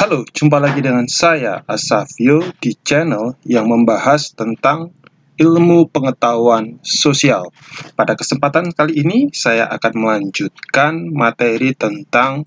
Halo, jumpa lagi dengan saya Asafio di channel yang membahas tentang ilmu pengetahuan sosial. Pada kesempatan kali ini saya akan melanjutkan materi tentang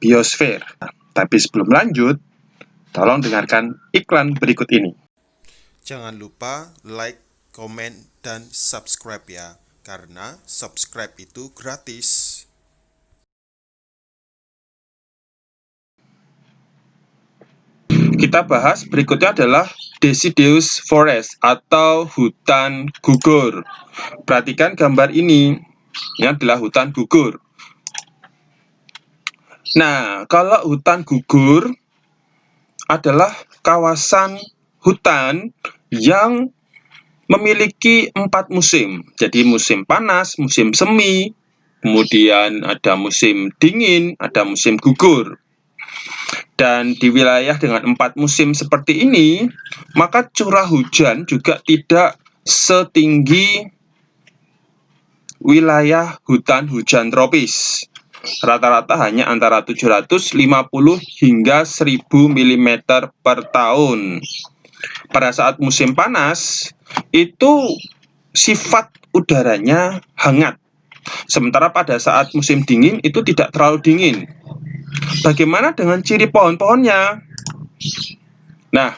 biosfer. Tapi sebelum lanjut, tolong dengarkan iklan berikut ini. Jangan lupa like, komen, dan subscribe ya, karena subscribe itu gratis. Kita bahas berikutnya adalah deciduous forest atau hutan gugur. Perhatikan gambar ini adalah hutan gugur. Nah, kalau hutan gugur adalah kawasan hutan yang memiliki 4 musim. Jadi musim panas, musim semi, kemudian ada musim dingin, ada musim gugur. Dan di wilayah dengan 4 musim seperti ini, maka curah hujan juga tidak setinggi wilayah hutan hujan tropis. Rata-rata hanya antara 750 hingga 1000 mm per tahun. Pada saat musim panas, itu sifat udaranya hangat. Sementara pada saat musim dingin, itu tidak terlalu dingin. Bagaimana dengan ciri pohon-pohonnya? Nah,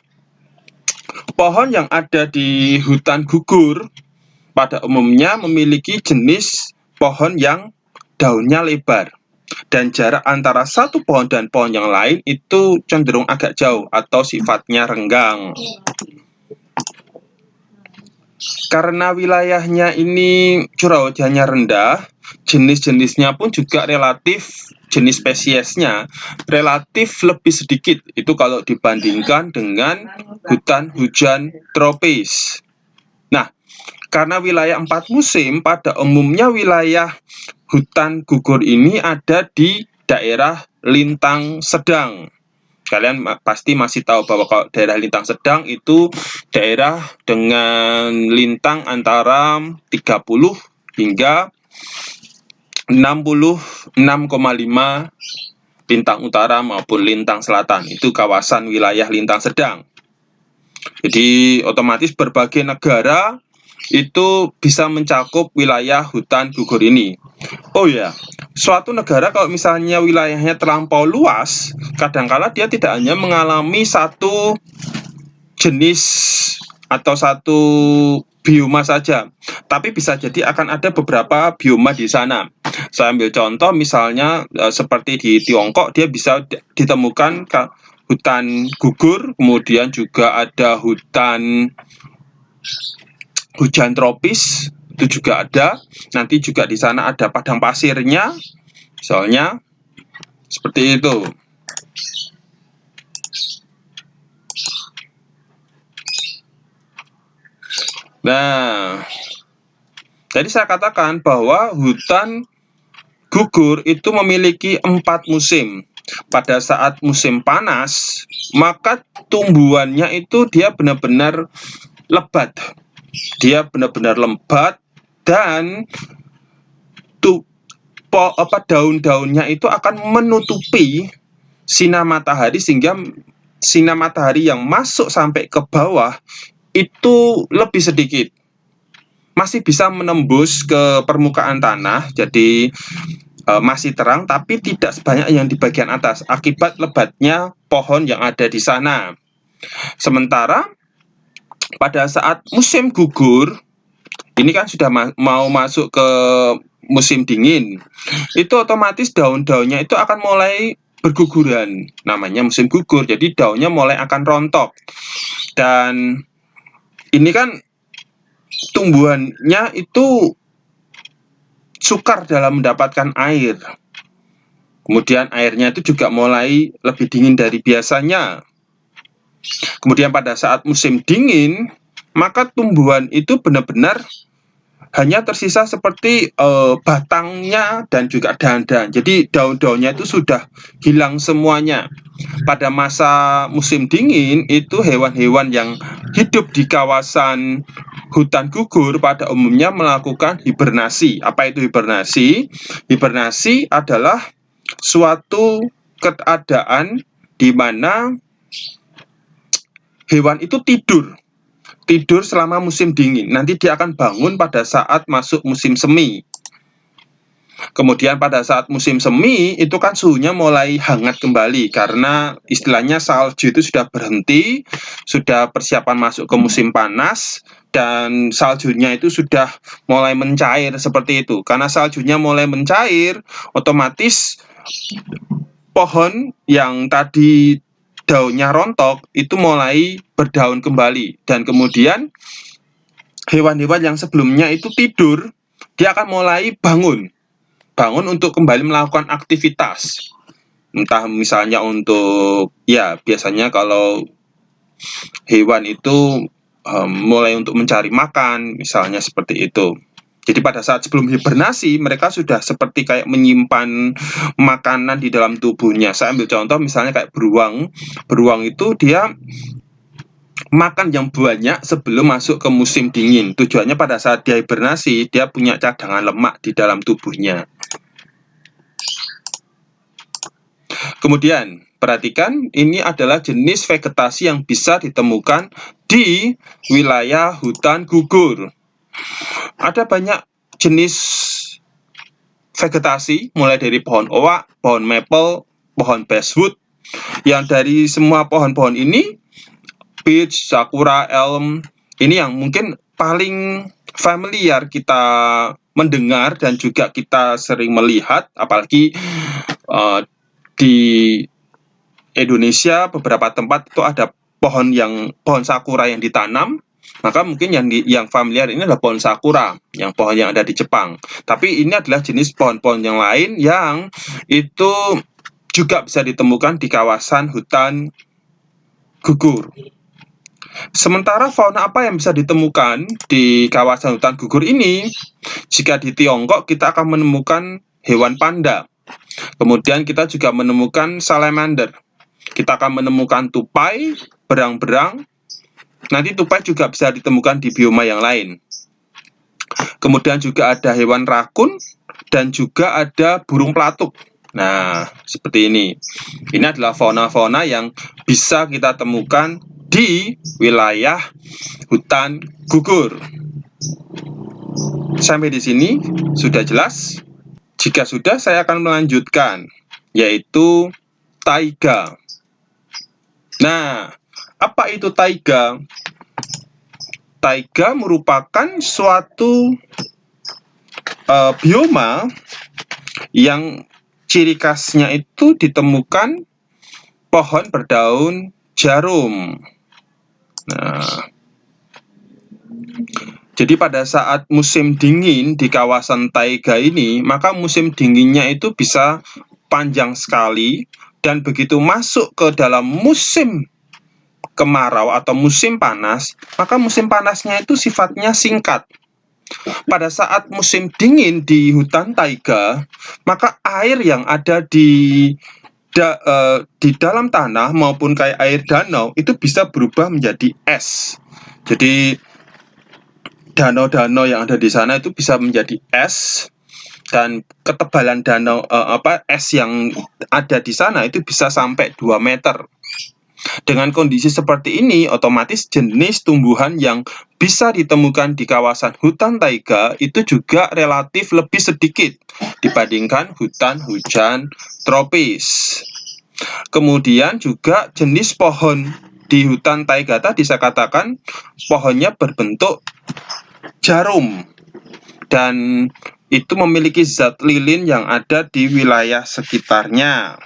pohon yang ada di hutan gugur pada umumnya memiliki jenis pohon yang daunnya lebar. Dan jarak antara satu pohon dan pohon yang lain itu cenderung agak jauh atau sifatnya renggang. Karena wilayahnya ini curah hujannya rendah, jenis-jenisnya pun juga relatif, jenis spesiesnya relatif lebih sedikit. Itu kalau dibandingkan dengan hutan hujan tropis. Nah, karena wilayah 4 musim, pada umumnya wilayah hutan gugur ini ada di daerah lintang sedang. Kalian pasti masih tahu bahwa kalau daerah lintang sedang itu daerah dengan lintang antara 30 hingga 66,5 lintang utara maupun lintang selatan. Itu kawasan wilayah lintang sedang. Jadi otomatis berbagai negara itu bisa mencakup wilayah hutan gugur ini. Oh ya, suatu negara kalau misalnya wilayahnya terlampau luas, kadangkala dia tidak hanya mengalami satu jenis atau satu bioma saja, tapi bisa jadi akan ada beberapa bioma di sana. Saya ambil contoh misalnya seperti di Tiongkok, dia bisa ditemukan hutan gugur, kemudian juga ada hutan hujan tropis, itu juga ada. Nanti juga di sana ada padang pasirnya, misalnya seperti itu. Nah, jadi saya katakan bahwa hutan gugur itu memiliki 4 musim. Pada saat musim panas, maka tumbuhannya itu dia benar-benar lebat. Dia benar-benar lembat dan daun-daunnya itu akan menutupi sinar matahari sehingga sinar matahari yang masuk sampai ke bawah itu lebih sedikit. Masih bisa menembus ke permukaan tanah, jadi masih terang tapi tidak sebanyak yang di bagian atas akibat lebatnya pohon yang ada di sana. Sementara pada saat musim gugur, ini kan sudah mau masuk ke musim dingin, itu otomatis daun-daunnya itu akan mulai berguguran, namanya musim gugur. Jadi daunnya mulai akan rontok, dan ini kan tumbuhannya itu sukar dalam mendapatkan air. Kemudian airnya itu juga mulai lebih dingin dari biasanya. Kemudian pada saat musim dingin, maka tumbuhan itu benar-benar hanya tersisa seperti batangnya dan juga dahan-dahan. Jadi daun-daunnya itu sudah hilang semuanya. Pada masa musim dingin itu hewan-hewan yang hidup di kawasan hutan gugur pada umumnya melakukan hibernasi. Apa itu hibernasi? Hibernasi adalah suatu keadaan di mana hewan itu tidur selama musim dingin. Nanti dia akan bangun pada saat masuk musim semi. Kemudian pada saat musim semi itu kan suhunya mulai hangat kembali karena istilahnya salju itu sudah berhenti, sudah persiapan masuk ke musim panas, dan saljunya itu sudah mulai mencair seperti itu. Karena saljunya mulai mencair, otomatis pohon yang tadi daunnya rontok itu mulai berdaun kembali, dan kemudian hewan-hewan yang sebelumnya itu tidur, dia akan mulai bangun untuk kembali melakukan aktivitas. Entah misalnya untuk, ya biasanya kalau hewan itu mulai untuk mencari makan, misalnya seperti itu. Jadi pada saat sebelum hibernasi, mereka sudah seperti kayak menyimpan makanan di dalam tubuhnya. Saya ambil contoh misalnya kayak beruang. Beruang itu dia makan yang banyak sebelum masuk ke musim dingin. Tujuannya pada saat dia hibernasi, dia punya cadangan lemak di dalam tubuhnya. Kemudian, perhatikan, ini adalah jenis vegetasi yang bisa ditemukan di wilayah hutan gugur. Ada banyak jenis vegetasi, mulai dari pohon oak, pohon maple, pohon basswood. Yang dari semua pohon-pohon ini, beech, sakura, elm, ini yang mungkin paling familiar kita mendengar dan juga kita sering melihat, apalagi di Indonesia beberapa tempat itu ada pohon sakura yang ditanam. Maka mungkin yang familiar ini adalah pohon sakura, yang pohon yang ada di Jepang. Tapi ini adalah jenis pohon-pohon yang lain yang itu juga bisa ditemukan di kawasan hutan gugur. Sementara fauna apa yang bisa ditemukan di kawasan hutan gugur ini? Jika di Tiongkok kita akan menemukan hewan panda. Kemudian kita juga menemukan salamander. Kita akan menemukan tupai, berang-berang. Nanti tupai juga bisa ditemukan di bioma yang lain. Kemudian juga ada hewan rakun dan juga ada burung pelatuk. Nah, seperti ini. Ini adalah fauna-fauna yang bisa kita temukan di wilayah hutan gugur. Sampai di sini sudah jelas? Jika sudah, saya akan melanjutkan, yaitu taiga. Nah, apa itu taiga? Taiga merupakan suatu bioma yang ciri khasnya itu ditemukan pohon berdaun jarum. Nah, jadi pada saat musim dingin di kawasan taiga ini, maka musim dinginnya itu bisa panjang sekali, dan begitu masuk ke dalam musim kemarau atau musim panas, maka musim panasnya itu sifatnya singkat. Pada saat musim dingin di hutan taiga, maka air yang ada di dalam tanah maupun kayak air danau itu bisa berubah menjadi es. Jadi danau-danau yang ada di sana itu bisa menjadi es, dan ketebalan es yang ada di sana itu bisa sampai 2 meter. Dengan kondisi seperti ini, otomatis jenis tumbuhan yang bisa ditemukan di kawasan hutan taiga itu juga relatif lebih sedikit dibandingkan hutan hujan tropis. Kemudian juga jenis pohon di hutan taiga tadi saya katakan pohonnya berbentuk jarum, dan itu memiliki zat lilin yang ada di wilayah sekitarnya.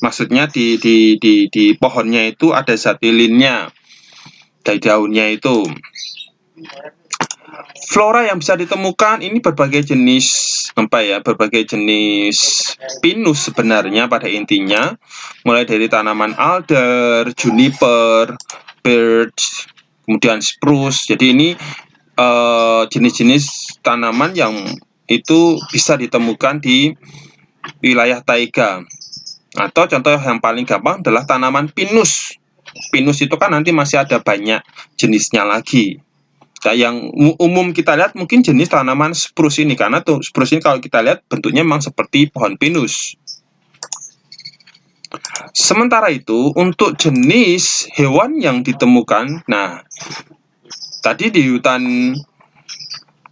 Maksudnya di pohonnya itu ada zat lilinnya dari daunnya itu. Flora yang bisa ditemukan ini berbagai jenis pinus sebenarnya pada intinya, mulai dari tanaman alder, juniper, birch, kemudian spruce. Jadi ini jenis-jenis tanaman yang itu bisa ditemukan di wilayah taiga. Atau contoh yang paling gampang adalah tanaman pinus. Pinus itu kan nanti masih ada banyak jenisnya lagi. Nah, yang umum kita lihat mungkin jenis tanaman spruce ini, karena spruce ini kalau kita lihat bentuknya memang seperti pohon pinus. Sementara itu, untuk jenis hewan yang ditemukan, nah, tadi di hutan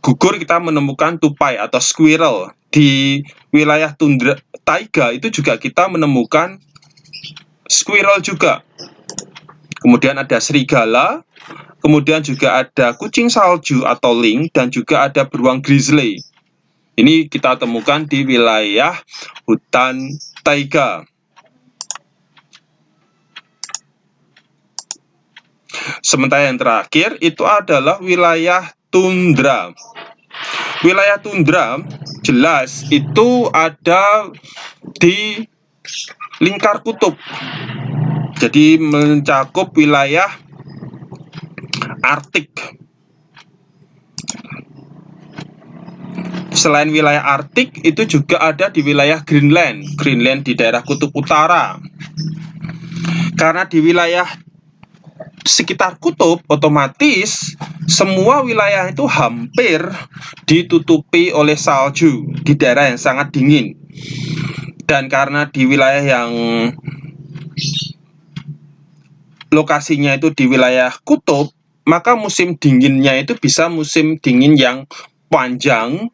gugur kita menemukan tupai atau squirrel. Di wilayah tundra taiga itu juga kita menemukan squirrel juga. Kemudian ada serigala, kemudian juga ada kucing salju atau lynx, dan juga ada beruang grizzly. Ini kita temukan di wilayah hutan taiga. Sementara yang terakhir itu adalah wilayah tundra. Wilayah tundra jelas itu ada di lingkar kutub. Jadi mencakup wilayah Arktik. Selain wilayah Arktik, itu juga ada di wilayah Greenland. Greenland di daerah kutub utara. Karena di wilayah sekitar kutub, otomatis semua wilayah itu hampir ditutupi oleh salju di daerah yang sangat dingin. Dan karena di wilayah yang lokasinya itu di wilayah kutub, maka musim dinginnya itu bisa musim dingin yang panjang.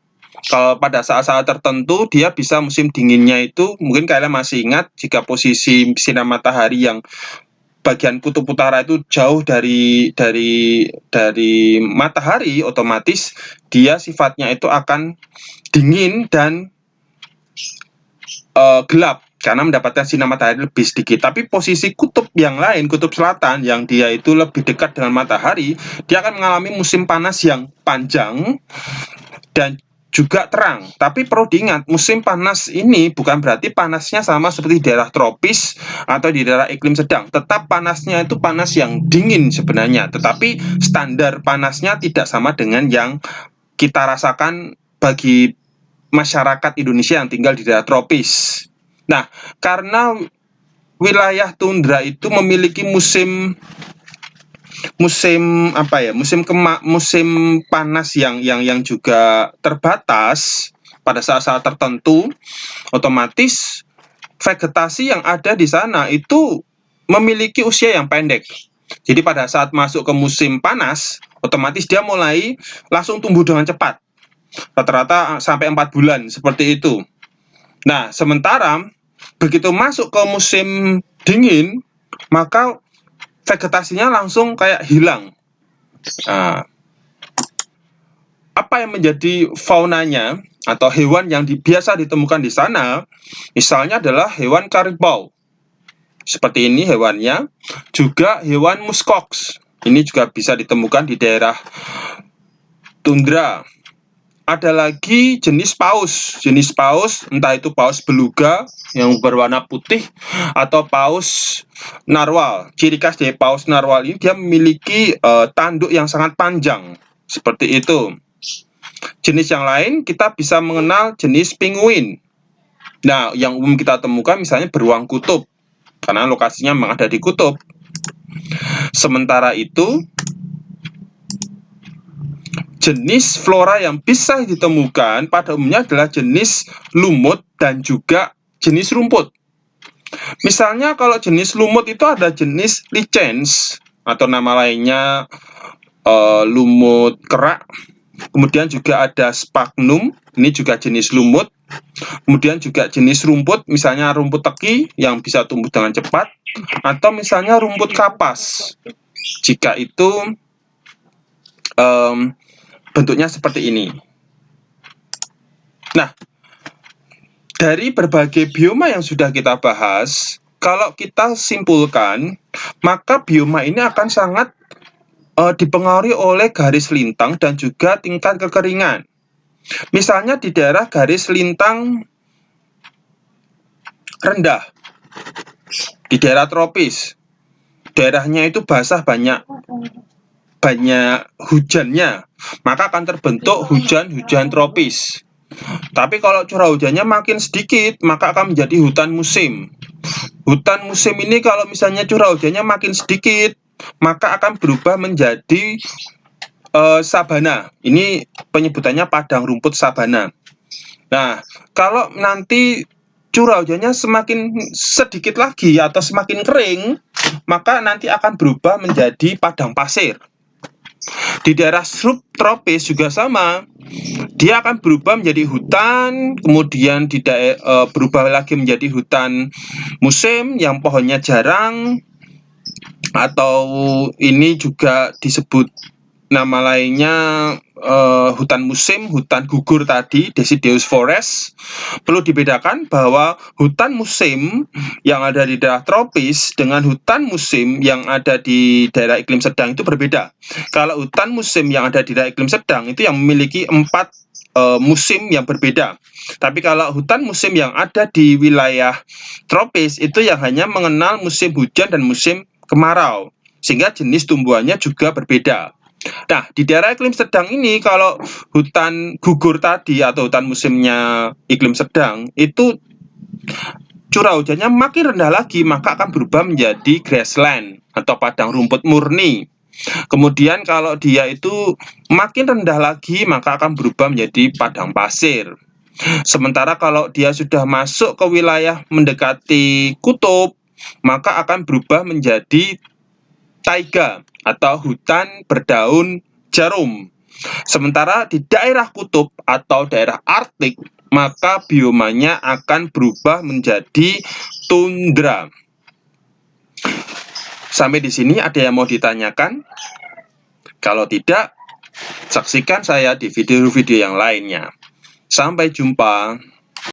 Kalau pada saat-saat tertentu dia bisa musim dinginnya itu, mungkin kalian masih ingat jika posisi sinar matahari yang bagian kutub utara itu jauh dari matahari, otomatis dia sifatnya itu akan dingin dan gelap karena mendapatkan sinar matahari lebih sedikit. Tapi posisi kutub yang lain, kutub selatan yang dia itu lebih dekat dengan matahari, dia akan mengalami musim panas yang panjang dan juga terang. Tapi perlu diingat, musim panas ini bukan berarti panasnya sama seperti daerah tropis atau di daerah iklim sedang. Tetap panasnya itu panas yang dingin sebenarnya, tetapi standar panasnya tidak sama dengan yang kita rasakan bagi masyarakat Indonesia yang tinggal di daerah tropis. Nah, karena wilayah tundra itu memiliki musim panas yang juga terbatas pada saat-saat tertentu, otomatis vegetasi yang ada di sana itu memiliki usia yang pendek. Jadi pada saat masuk ke musim panas, otomatis dia mulai langsung tumbuh dengan cepat. Rata-rata sampai 4 bulan seperti itu. Nah, sementara begitu masuk ke musim dingin, maka vegetasinya langsung kayak hilang. Nah, apa yang menjadi faunanya atau hewan yang biasa ditemukan di sana, misalnya adalah hewan karibau. Seperti ini hewannya. Juga hewan muskox. Ini juga bisa ditemukan di daerah tundra. Ada lagi jenis paus. Jenis paus, entah itu paus beluga yang berwarna putih atau paus narwal. Ciri khas dari paus narwal ini dia memiliki tanduk yang sangat panjang. Seperti itu. Jenis yang lain kita bisa mengenal jenis penguin. Nah, yang umum kita temukan misalnya beruang kutub, karena lokasinya memang ada di kutub. Sementara itu, jenis flora yang bisa ditemukan pada umumnya adalah jenis lumut dan juga jenis rumput. Misalnya kalau jenis lumut itu ada jenis lichens atau nama lainnya lumut kerak. Kemudian juga ada sphagnum, ini juga jenis lumut. Kemudian juga jenis rumput, misalnya rumput teki yang bisa tumbuh dengan cepat, atau misalnya rumput kapas. Jika itu bentuknya seperti ini. Nah, dari berbagai bioma yang sudah kita bahas, kalau kita simpulkan, maka bioma ini akan sangat dipengaruhi oleh garis lintang dan juga tingkat kekeringan. Misalnya di daerah garis lintang rendah, di daerah tropis, daerahnya itu basah, banyak hujannya, maka akan terbentuk hujan-hujan tropis. Tapi kalau curah hujannya makin sedikit, maka akan menjadi hutan musim. Hutan musim ini kalau misalnya curah hujannya makin sedikit, maka akan berubah menjadi sabana. Ini penyebutannya padang rumput sabana. Nah, kalau nanti curah hujannya semakin sedikit lagi atau semakin kering, maka nanti akan berubah menjadi padang pasir. Di daerah subtropis juga sama, dia akan berubah menjadi hutan, kemudian berubah lagi menjadi hutan musim yang pohonnya jarang, atau ini juga disebut nama lainnya hutan musim, hutan gugur tadi, deciduous forest. Perlu dibedakan bahwa hutan musim yang ada di daerah tropis dengan hutan musim yang ada di daerah iklim sedang itu berbeda. Kalau hutan musim yang ada di daerah iklim sedang itu yang memiliki 4 musim yang berbeda. Tapi kalau hutan musim yang ada di wilayah tropis itu yang hanya mengenal musim hujan dan musim kemarau, sehingga jenis tumbuhannya juga berbeda. Nah, di daerah iklim sedang ini kalau hutan gugur tadi atau hutan musimnya iklim sedang itu curah hujannya makin rendah lagi, maka akan berubah menjadi grassland atau padang rumput murni. Kemudian kalau dia itu makin rendah lagi, maka akan berubah menjadi padang pasir. Sementara kalau dia sudah masuk ke wilayah mendekati kutub, maka akan berubah menjadi taiga atau hutan berdaun jarum. Sementara di daerah kutub atau daerah Arktik, maka biomanya akan berubah menjadi tundra. Sampai di sini ada yang mau ditanyakan? Kalau tidak, saksikan saya di video-video yang lainnya. Sampai jumpa.